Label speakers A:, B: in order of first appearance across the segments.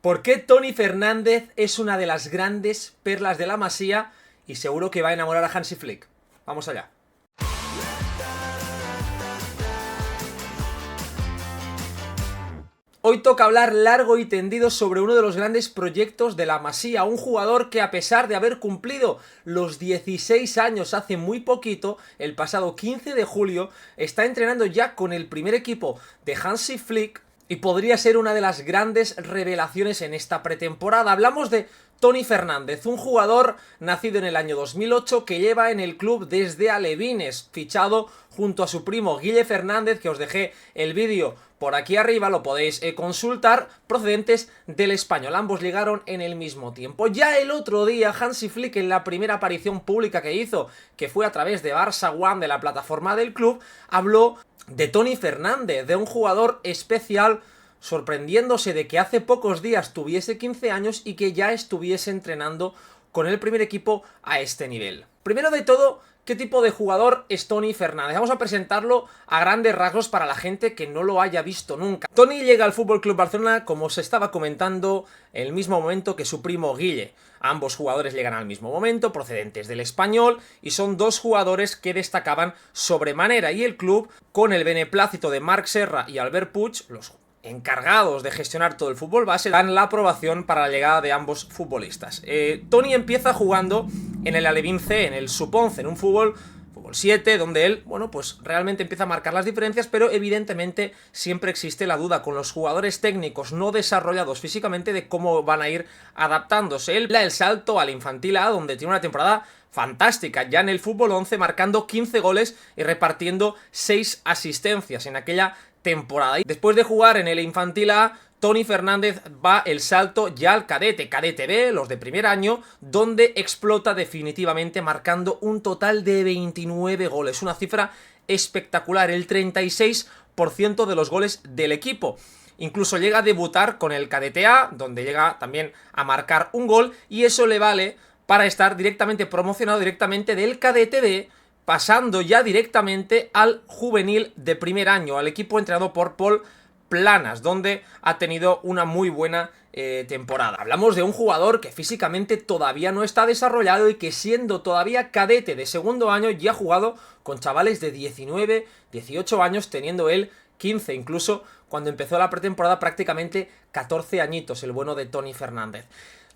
A: ¿Por qué Toni Fernández es una de las grandes perlas de la Masía y seguro que va a enamorar a Hansi Flick? Vamos allá. Hoy toca hablar largo y tendido sobre uno de los grandes proyectos de la Masía, un jugador que a pesar de haber cumplido los 16 años hace muy poquito, el pasado 15 de julio, está entrenando ya con el primer equipo de Hansi Flick y podría ser una de las grandes revelaciones en esta pretemporada. Hablamos de Toni Fernández, un jugador nacido en el año 2008 que lleva en el club desde alevines, fichado junto a su primo Guille Fernández, que os dejé el vídeo por aquí arriba, lo podéis consultar, procedentes del Español. Ambos llegaron en el mismo tiempo. Ya el otro día, Hansi Flick, en la primera aparición pública que hizo, que fue a través de Barça One, de la plataforma del club, habló de Toni Fernández, de un jugador especial, sorprendiéndose de que hace pocos días tuviese 15 años y que ya estuviese entrenando con el primer equipo a este nivel. Primero de todo, ¿qué tipo de jugador es Toni Fernández? Vamos a presentarlo a grandes rasgos para la gente que no lo haya visto nunca. Toni llega al FC Barcelona, como se estaba comentando, en el mismo momento que su primo Guille. Ambos jugadores llegan al mismo momento, procedentes del Español, y son dos jugadores que destacaban sobremanera. Y el club, con el beneplácito de Marc Serra y Albert Puig, los encargados de gestionar todo el fútbol base, dan la aprobación para la llegada de ambos futbolistas. Toni empieza jugando en el Alevín C, en el Sub-11, en un fútbol 7, donde él, bueno, pues realmente empieza a marcar las diferencias, pero evidentemente siempre existe la duda con los jugadores técnicos no desarrollados físicamente de cómo van a ir adaptándose. Él da el salto al Infantil A, donde tiene una temporada fantástica, ya en el fútbol 11, marcando 15 goles y repartiendo 6 asistencias en aquella temporada. Y después de jugar en el Infantil A, Toni Fernández va el salto ya al cadete B, los de primer año, donde explota definitivamente marcando un total de 29 goles, una cifra espectacular, el 36% de los goles del equipo. Incluso llega a debutar con el cadete A, donde llega también a marcar un gol, y eso le vale para estar directamente promocionado directamente del cadete B, pasando ya directamente al juvenil de primer año, al equipo entrenado por Paul Planas, donde ha tenido una muy buena temporada. Hablamos de un jugador que físicamente todavía no está desarrollado y que, siendo todavía cadete de segundo año, ya ha jugado con chavales de 19, 18 años, teniendo él 15, incluso cuando empezó la pretemporada prácticamente 14 añitos, el bueno de Toni Fernández.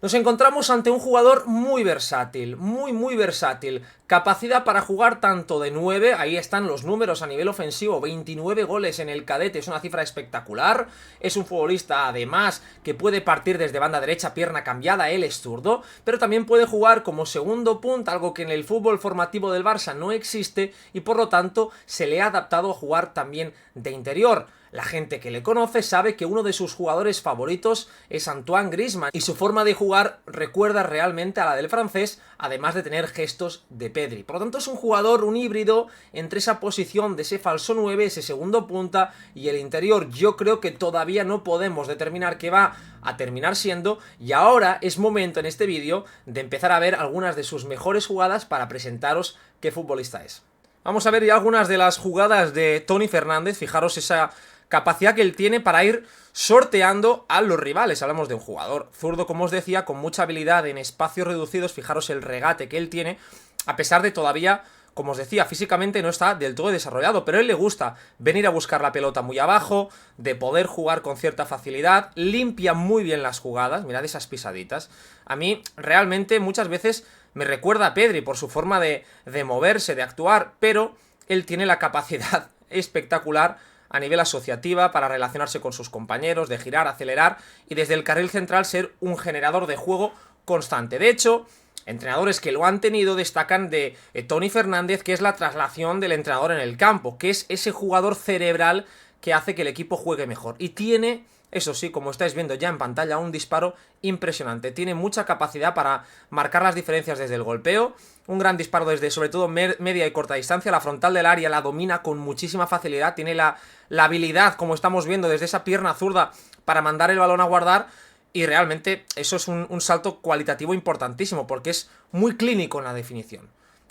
A: Nos encontramos ante un jugador muy versátil, muy versátil, capacidad para jugar tanto de 9, ahí están los números a nivel ofensivo, 29 goles en el cadete, es una cifra espectacular, es un futbolista además que puede partir desde banda derecha, pierna cambiada, él es zurdo, pero también puede jugar como segundo punta, algo que en el fútbol formativo del Barça no existe y por lo tanto se le ha adaptado a jugar también de interior. La gente que le conoce sabe que uno de sus jugadores favoritos es Antoine Griezmann y su forma de jugar recuerda realmente a la del francés, además de tener gestos de Pedri. Por lo tanto, es un jugador, un híbrido entre esa posición de ese falso 9, ese segundo punta y el interior. Yo creo que todavía no podemos determinar qué va a terminar siendo, y ahora es momento en este vídeo de empezar a ver algunas de sus mejores jugadas para presentaros qué futbolista es. Vamos a ver ya algunas de las jugadas de Toni Fernández. Fijaros esa capacidad que él tiene para ir sorteando a los rivales. Hablamos de un jugador zurdo, como os decía, con mucha habilidad en espacios reducidos. Fijaros el regate que él tiene, a pesar de todavía, como os decía, físicamente no está del todo desarrollado, pero a él le gusta venir a buscar la pelota muy abajo, de poder jugar con cierta facilidad, limpia muy bien las jugadas, mirad esas pisaditas. A mí realmente muchas veces me recuerda a Pedri por su forma de moverse, de actuar, pero él tiene la capacidad espectacular a nivel asociativa para relacionarse con sus compañeros, de girar, acelerar y desde el carril central ser un generador de juego constante. De hecho, entrenadores que lo han tenido destacan de Toni Fernández, que es la traslación del entrenador en el campo, que es ese jugador cerebral que hace que el equipo juegue mejor. Y tiene, eso sí, como estáis viendo ya en pantalla, un disparo impresionante. Tiene mucha capacidad para marcar las diferencias desde el golpeo, un gran disparo desde sobre todo media y corta distancia, la frontal del área la domina con muchísima facilidad, tiene la habilidad, como estamos viendo, desde esa pierna zurda para mandar el balón a guardar. Y realmente eso es un salto cualitativo importantísimo, porque es muy clínico en la definición.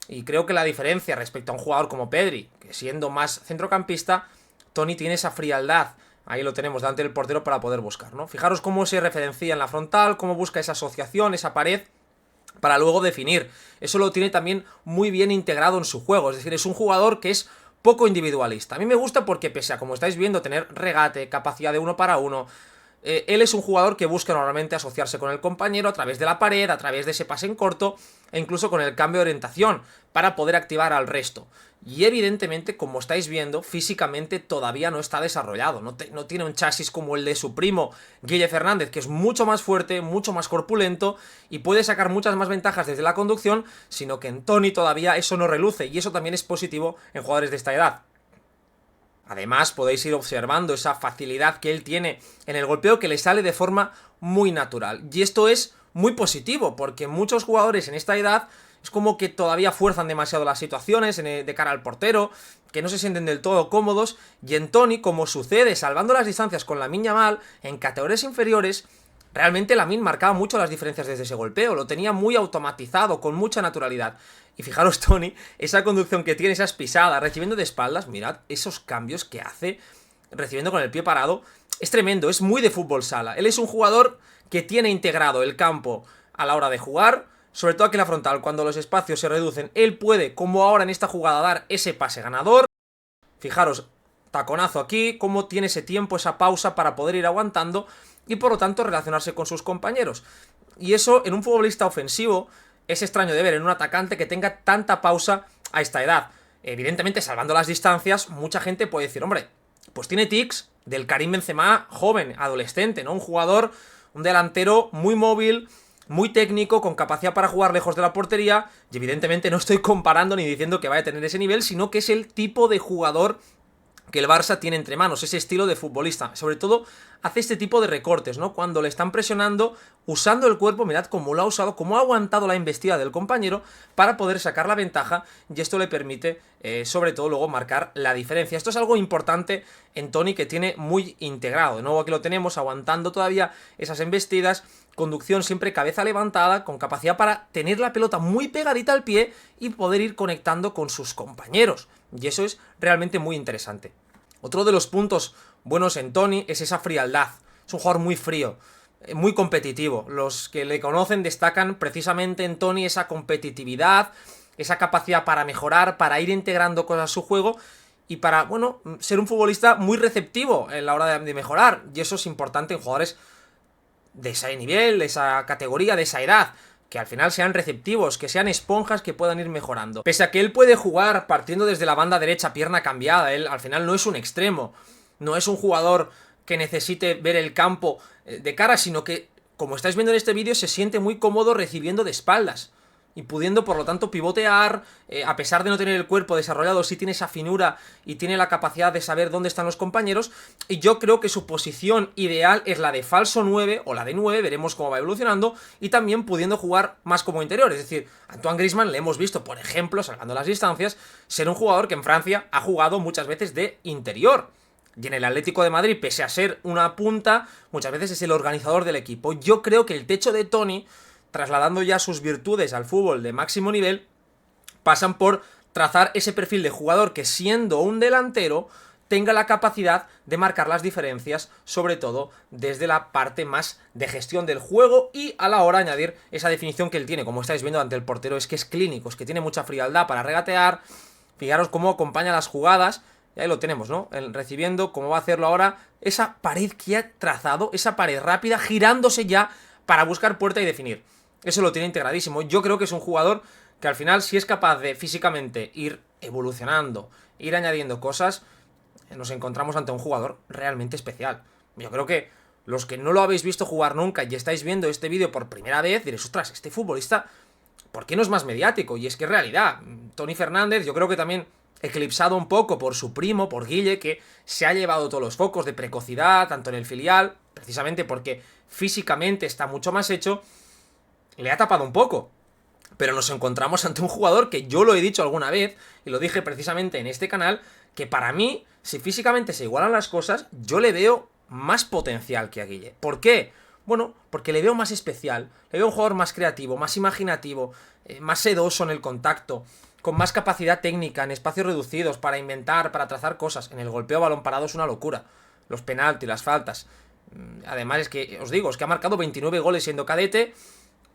A: Y creo que la diferencia respecto a un jugador como Pedri, que siendo más centrocampista, Toni tiene esa frialdad Ahí lo tenemos delante del portero para poder buscar, ¿no? Fijaros cómo se referencia en la frontal, cómo busca esa asociación, esa pared, para luego definir. Eso lo tiene también muy bien integrado en su juego. Es decir, es un jugador que es poco individualista. A mí me gusta porque, pese a, como estáis viendo, tener regate, capacidad de 1 para 1, él es un jugador que busca normalmente asociarse con el compañero a través de la pared, a través de ese pase en corto e incluso con el cambio de orientación para poder activar al resto. Y evidentemente, como estáis viendo, físicamente todavía no está desarrollado, no tiene un chasis como el de su primo Guille Fernández, que es mucho más fuerte, mucho más corpulento y puede sacar muchas más ventajas desde la conducción, sino que en Toni todavía eso no reluce, y eso también es positivo en jugadores de esta edad. Además, podéis ir observando esa facilidad que él tiene en el golpeo, que le sale de forma muy natural. Y esto es muy positivo, porque muchos jugadores en esta edad es como que todavía fuerzan demasiado las situaciones de cara al portero, que no se sienten del todo cómodos. Y en Toni, como sucede salvando las distancias con Lamine Yamal, en categorías inferiores, realmente Lamine marcaba mucho las diferencias desde ese golpeo, lo tenía muy automatizado, con mucha naturalidad. Y fijaros, Toni, esa conducción que tiene, esas pisadas, recibiendo de espaldas, mirad esos cambios que hace, recibiendo con el pie parado, es tremendo, es muy de fútbol sala. Él es un jugador que tiene integrado el campo a la hora de jugar, sobre todo aquí en la frontal, cuando los espacios se reducen, él puede, como ahora en esta jugada, dar ese pase ganador. Fijaros, taconazo aquí, cómo tiene ese tiempo, esa pausa para poder ir aguantando y por lo tanto relacionarse con sus compañeros. Y eso en un futbolista ofensivo es extraño de ver, en un atacante que tenga tanta pausa a esta edad. Evidentemente, salvando las distancias, mucha gente puede decir, hombre, pues tiene tics del Karim Benzema joven, adolescente, ¿no? Un jugador, un delantero muy móvil, muy técnico, con capacidad para jugar lejos de la portería, y evidentemente no estoy comparando ni diciendo que vaya a tener ese nivel, sino que es el tipo de jugador que el Barça tiene entre manos, ese estilo de futbolista. Sobre todo hace este tipo de recortes, ¿no? Cuando le están presionando, usando el cuerpo, mirad cómo lo ha usado, cómo ha aguantado la embestida del compañero para poder sacar la ventaja, y esto le permite, sobre todo, luego marcar la diferencia. Esto es algo importante en Toni, que tiene muy integrado. De nuevo aquí lo tenemos, aguantando todavía esas embestidas, conducción siempre cabeza levantada, con capacidad para tener la pelota muy pegadita al pie y poder ir conectando con sus compañeros. Y eso es realmente muy interesante. Otro de los puntos buenos en Toni es esa frialdad. Es un jugador muy frío, muy competitivo. Los que le conocen destacan precisamente en Toni esa competitividad, esa capacidad para mejorar, para ir integrando cosas a su juego y para, bueno, ser un futbolista muy receptivo en la hora de mejorar. Y eso es importante en jugadores de ese nivel, de esa categoría, de esa edad, que al final sean receptivos, que sean esponjas que puedan ir mejorando. Pese a que él puede jugar partiendo desde la banda derecha, pierna cambiada, él al final no es un extremo, no es un jugador que necesite ver el campo de cara, sino que, como estáis viendo en este vídeo, se siente muy cómodo recibiendo de espaldas y pudiendo, por lo tanto, pivotear, a pesar de no tener el cuerpo desarrollado, sí tiene esa finura y tiene la capacidad de saber dónde están los compañeros, y yo creo que su posición ideal es la de falso 9 o la de 9, veremos cómo va evolucionando, y también pudiendo jugar más como interior. Es decir, a Antoine Griezmann le hemos visto, por ejemplo, salvando las distancias, ser un jugador que en Francia ha jugado muchas veces de interior. Y en el Atlético de Madrid, pese a ser una punta, muchas veces es el organizador del equipo. Yo creo que el techo de Toni, trasladando ya sus virtudes al fútbol de máximo nivel, pasan por trazar ese perfil de jugador que, siendo un delantero, tenga la capacidad de marcar las diferencias, sobre todo desde la parte más de gestión del juego, y a la hora de añadir esa definición que él tiene, como estáis viendo ante el portero, es que es clínico, es que tiene mucha frialdad para regatear. Fijaros cómo acompaña las jugadas, y ahí lo tenemos, ¿no? El recibiendo, cómo va a hacerlo ahora, esa pared que ha trazado, esa pared rápida, girándose ya para buscar puerta y definir. Eso lo tiene integradísimo. Yo creo que es un jugador que al final, si es capaz de físicamente ir evolucionando, ir añadiendo cosas, nos encontramos ante un jugador realmente especial. Yo creo que los que no lo habéis visto jugar nunca y estáis viendo este vídeo por primera vez, diréis, ostras, este futbolista, ¿por qué no es más mediático? Y es que en realidad, Toni Fernández, yo creo que también eclipsado un poco por su primo, por Guille, que se ha llevado todos los focos de precocidad, tanto en el filial, precisamente porque físicamente está mucho más hecho, le ha tapado un poco. Pero nos encontramos ante un jugador que yo lo he dicho alguna vez, y lo dije precisamente en este canal, que para mí, si físicamente se igualan las cosas, yo le veo más potencial que a Guille. ¿Por qué? Bueno, porque le veo más especial, le veo un jugador más creativo, más imaginativo, más sedoso en el contacto, con más capacidad técnica, en espacios reducidos, para inventar, para trazar cosas. En el golpeo a balón parado es una locura. los penaltis, las faltas. Además es que, os digo, es que ha marcado 29 goles siendo cadete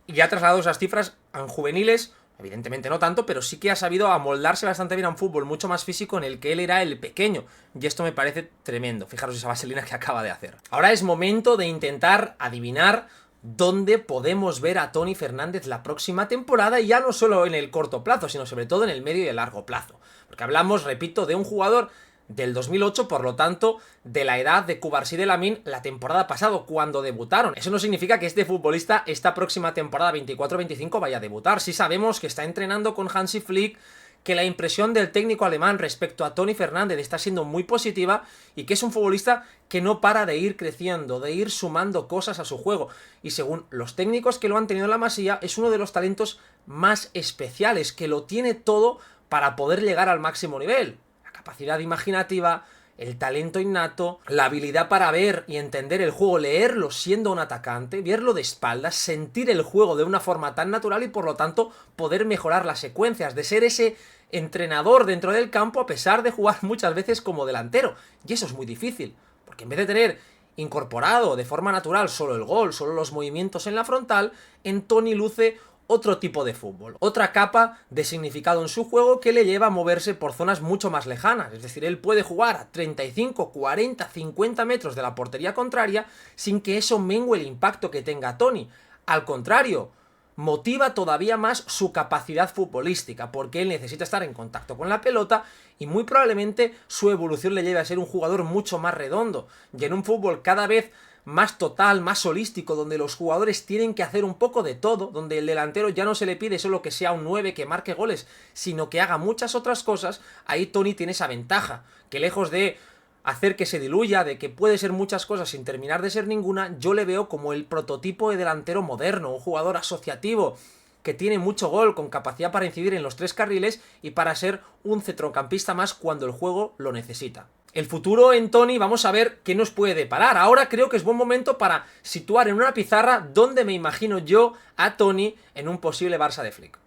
A: y ha trasladado esas cifras a juveniles. Evidentemente no tanto, pero sí que ha sabido amoldarse bastante bien a un fútbol mucho más físico en el que él era el pequeño. Y esto me parece tremendo. Fijaros esa vaselina que acaba de hacer. Ahora es momento de intentar adivinar dónde podemos ver a Toni Fernández la próxima temporada, y ya no solo en el corto plazo, sino sobre todo en el medio y el largo plazo. Porque hablamos, repito, de un jugador del 2008, por lo tanto, de la edad de Cubarsí de Lamine la temporada pasada, cuando debutaron. Eso no significa que este futbolista esta próxima temporada 24-25 vaya a debutar. Sí sabemos que está entrenando con Hansi Flick, que la impresión del técnico alemán respecto a Toni Fernández está siendo muy positiva y que es un futbolista que no para de ir creciendo, de ir sumando cosas a su juego. Y según los técnicos que lo han tenido en la Masía, es uno de los talentos más especiales, que lo tiene todo para poder llegar al máximo nivel. Capacidad imaginativa, el talento innato, la habilidad para ver y entender el juego, leerlo siendo un atacante, verlo de espaldas, sentir el juego de una forma tan natural y por lo tanto poder mejorar las secuencias, de ser ese entrenador dentro del campo a pesar de jugar muchas veces como delantero. Y eso es muy difícil, porque en vez de tener incorporado de forma natural solo el gol, solo los movimientos en la frontal, en Toni luce otro tipo de fútbol, otra capa de significado en su juego que le lleva a moverse por zonas mucho más lejanas. Es decir, él puede jugar a 35, 40, 50 metros de la portería contraria sin que eso mengue el impacto que tenga Toni. Al contrario, motiva todavía más su capacidad futbolística, porque él necesita estar en contacto con la pelota y muy probablemente su evolución le lleve a ser un jugador mucho más redondo. Y en un fútbol cada vez más total, más holístico, donde los jugadores tienen que hacer un poco de todo, donde el delantero ya no se le pide solo que sea un 9 que marque goles, sino que haga muchas otras cosas, ahí Toni tiene esa ventaja, que lejos de hacer que se diluya, de que puede ser muchas cosas sin terminar de ser ninguna, yo le veo como el prototipo de delantero moderno, un jugador asociativo, que tiene mucho gol, con capacidad para incidir en los tres carriles y para ser un centrocampista más cuando el juego lo necesita. El futuro en Toni, vamos a ver qué nos puede deparar. Ahora creo que es buen momento para situar en una pizarra dónde me imagino yo a Toni en un posible Barça de Flick.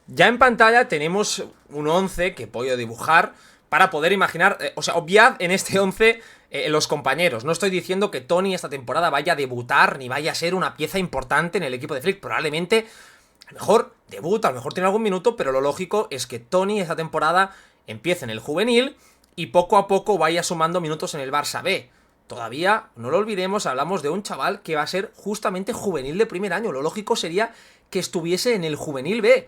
A: Ya en pantalla tenemos un 11 que puedo dibujar para poder imaginar, obviad en este 11 los compañeros. No estoy diciendo que Toni esta temporada vaya a debutar ni vaya a ser una pieza importante en el equipo de Flick. Probablemente, a lo mejor debuta, a lo mejor tiene algún minuto, pero lo lógico es que Toni esta temporada empiece en el juvenil y poco a poco vaya sumando minutos en el Barça B. Todavía, no lo olvidemos, hablamos de un chaval que va a ser justamente juvenil de primer año. Lo lógico sería que estuviese en el juvenil B,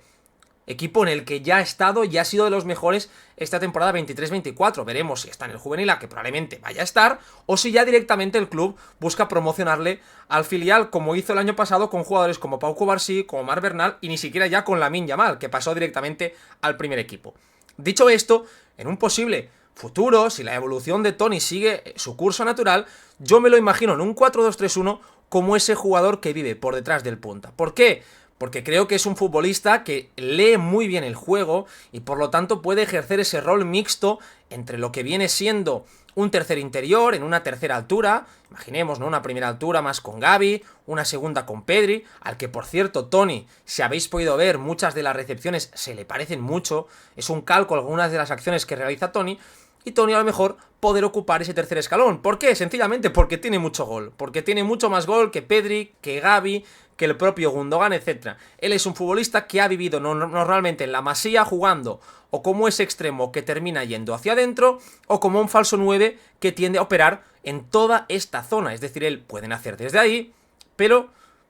A: equipo en el que ya ha estado y ha sido de los mejores esta temporada 23-24. Veremos si está en el juvenil A, que probablemente vaya a estar, o si ya directamente el club busca promocionarle al filial, como hizo el año pasado con jugadores como Pau Cubarsí, como Marc Bernal, y ni siquiera ya con Lamine Yamal, que pasó directamente al primer equipo. Dicho esto, en un posible futuro, si la evolución de Toni sigue su curso natural, yo me lo imagino en un 4-2-3-1 como ese jugador que vive por detrás del punta. ¿Por qué? Porque creo que es un futbolista que lee muy bien el juego y por lo tanto puede ejercer ese rol mixto entre lo que viene siendo un tercer interior en una tercera altura, imaginemos, ¿no?, una primera altura más con Gavi, una segunda con Pedri, al que por cierto Toni, si habéis podido ver, muchas de las recepciones se le parecen mucho, es un calco algunas de las acciones que realiza Toni, y Toni a lo mejor poder ocupar ese tercer escalón. ¿Por qué? Sencillamente porque tiene mucho gol, porque tiene mucho más gol que Pedri, que Gavi, que el propio Gundogan, etc. Él es un futbolista que ha vivido normalmente en la Masía jugando o como ese extremo que termina yendo hacia adentro o como un falso 9 que tiende a operar en toda esta zona. Es decir, él puede nacer desde ahí, pero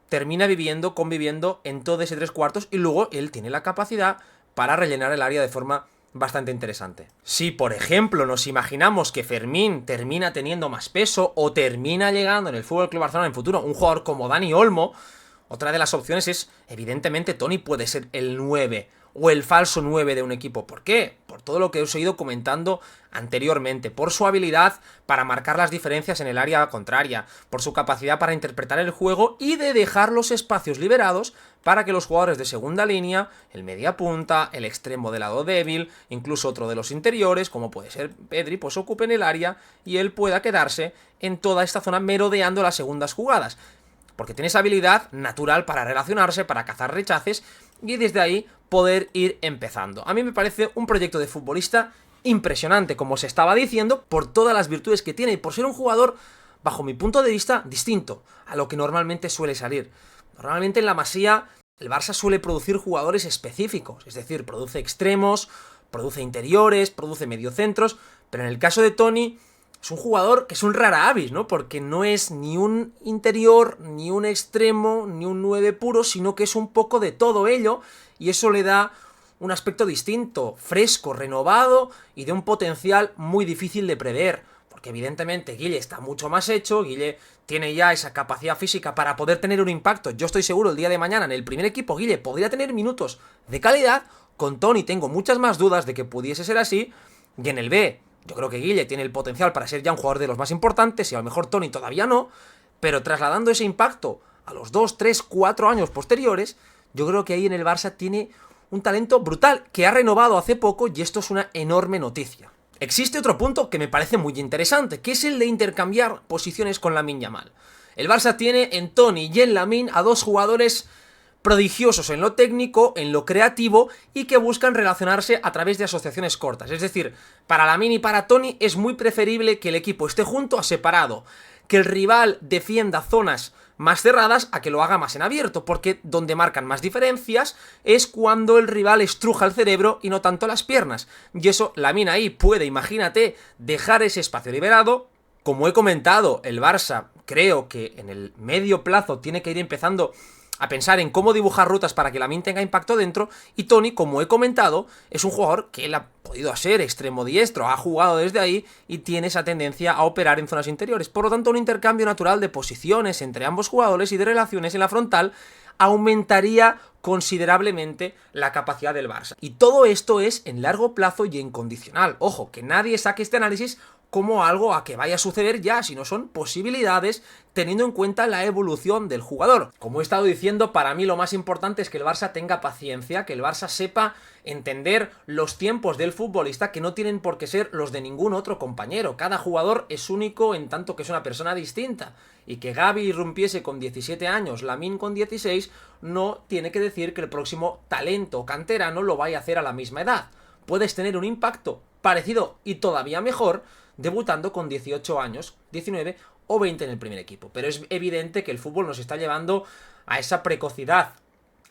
A: termina conviviendo en todo ese tres cuartos y luego él tiene la capacidad para rellenar el área de forma bastante interesante. Si, por ejemplo, nos imaginamos que Fermín termina teniendo más peso o termina llegando en el FC Barcelona en futuro un jugador como Dani Olmo, otra de las opciones es, evidentemente, Toni puede ser el 9 o el falso 9 de un equipo. ¿Por qué? Por todo lo que os he ido comentando anteriormente, por su habilidad para marcar las diferencias en el área contraria, por su capacidad para interpretar el juego y de dejar los espacios liberados para que los jugadores de segunda línea, el mediapunta, el extremo del lado débil, incluso otro de los interiores, como puede ser Pedri, pues ocupen el área y él pueda quedarse en toda esta zona merodeando las segundas jugadas. Porque tiene esa habilidad natural para relacionarse, para cazar rechaces y desde ahí poder ir empezando. A mí me parece un proyecto de futbolista impresionante, como se estaba diciendo, por todas las virtudes que tiene y por ser un jugador, bajo mi punto de vista, distinto a lo que normalmente suele salir. Normalmente en la Masía el Barça suele producir jugadores específicos, es decir, produce extremos, produce interiores, produce mediocentros, pero en el caso de Toni es un jugador que es un rara avis, ¿no? Porque no es ni un interior, ni un extremo, ni un 9 puro, sino que es un poco de todo ello, y eso le da un aspecto distinto, fresco, renovado y de un potencial muy difícil de prever. Porque evidentemente Guille está mucho más hecho, Guille tiene ya esa capacidad física para poder tener un impacto. Yo estoy seguro el día de mañana en el primer equipo Guille podría tener minutos de calidad. Con Toni tengo muchas más dudas de que pudiese ser así. Y en el B, yo creo que Guille tiene el potencial para ser ya un jugador de los más importantes y a lo mejor Toni todavía no. Pero trasladando ese impacto a los 2, 3, 4 años posteriores, yo creo que ahí en el Barça tiene un talento brutal que ha renovado hace poco y esto es una enorme noticia. Existe otro punto que me parece muy interesante, que es el de intercambiar posiciones con Lamine Yamal. El Barça tiene en Toni y en Lamine a dos jugadores prodigiosos en lo técnico, en lo creativo y que buscan relacionarse a través de asociaciones cortas. Es decir, para Lamine y para Toni es muy preferible que el equipo esté junto a separado, que el rival defienda zonas más cerradas a que lo haga más en abierto, porque donde marcan más diferencias es cuando el rival estruja el cerebro y no tanto las piernas. Y eso Lamine ahí puede, imagínate, dejar ese espacio liberado. Como he comentado, el Barça creo que en el medio plazo tiene que ir empezando a pensar en cómo dibujar rutas para que Lamine tenga impacto dentro, y Toni, como he comentado, es un jugador que él ha podido ser extremo diestro, ha jugado desde ahí y tiene esa tendencia a operar en zonas interiores. Por lo tanto, un intercambio natural de posiciones entre ambos jugadores y de relaciones en la frontal aumentaría considerablemente la capacidad del Barça. Y todo esto es en largo plazo y en condicional. Ojo, que nadie saque este análisis como algo a que vaya a suceder ya, sino son posibilidades teniendo en cuenta la evolución del jugador. Como he estado diciendo, para mí lo más importante es que el Barça tenga paciencia, que el Barça sepa entender los tiempos del futbolista, que no tienen por qué ser los de ningún otro compañero. Cada jugador es único en tanto que es una persona distinta, y que Gavi irrumpiese con 17 años, Lamine con 16, no tiene que decir que el próximo talento canterano lo vaya a hacer a la misma edad. Puedes tener un impacto parecido y todavía mejor debutando con 18 años, 19 o 20 en el primer equipo. Pero es evidente que el fútbol nos está llevando a esa precocidad,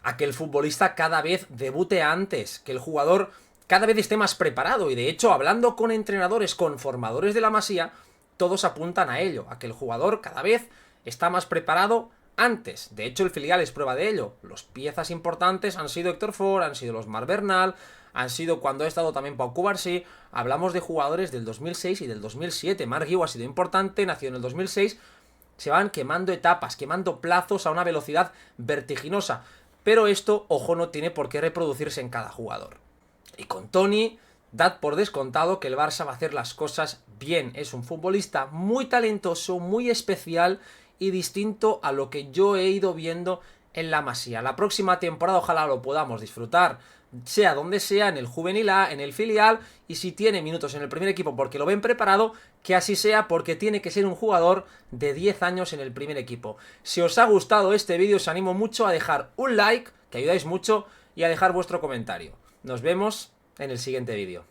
A: a que el futbolista cada vez debute antes, que el jugador cada vez esté más preparado. Y de hecho, hablando con entrenadores, con formadores de la Masía, todos apuntan a ello, a que el jugador cada vez está más preparado antes. De hecho, el filial es prueba de ello. Los piezas importantes han sido Héctor Ford, han sido los Marc Bernal, han sido cuando ha estado también Pau Cubarsí. Hablamos de jugadores del 2006 y del 2007. Marc Guiu ha sido importante, nació en el 2006. Se van quemando etapas, quemando plazos a una velocidad vertiginosa. Pero esto, ojo, no tiene por qué reproducirse en cada jugador. Y con Toni, dad por descontado que el Barça va a hacer las cosas bien. Es un futbolista muy talentoso, muy especial y distinto a lo que yo he ido viendo en la Masía. La próxima temporada ojalá lo podamos disfrutar, sea donde sea, en el juvenil A, en el filial, y si tiene minutos en el primer equipo porque lo ven preparado, que así sea, porque tiene que ser un jugador de 10 años en el primer equipo. Si os ha gustado este vídeo, os animo mucho a dejar un like, que ayudáis mucho, y a dejar vuestro comentario. Nos vemos en el siguiente vídeo.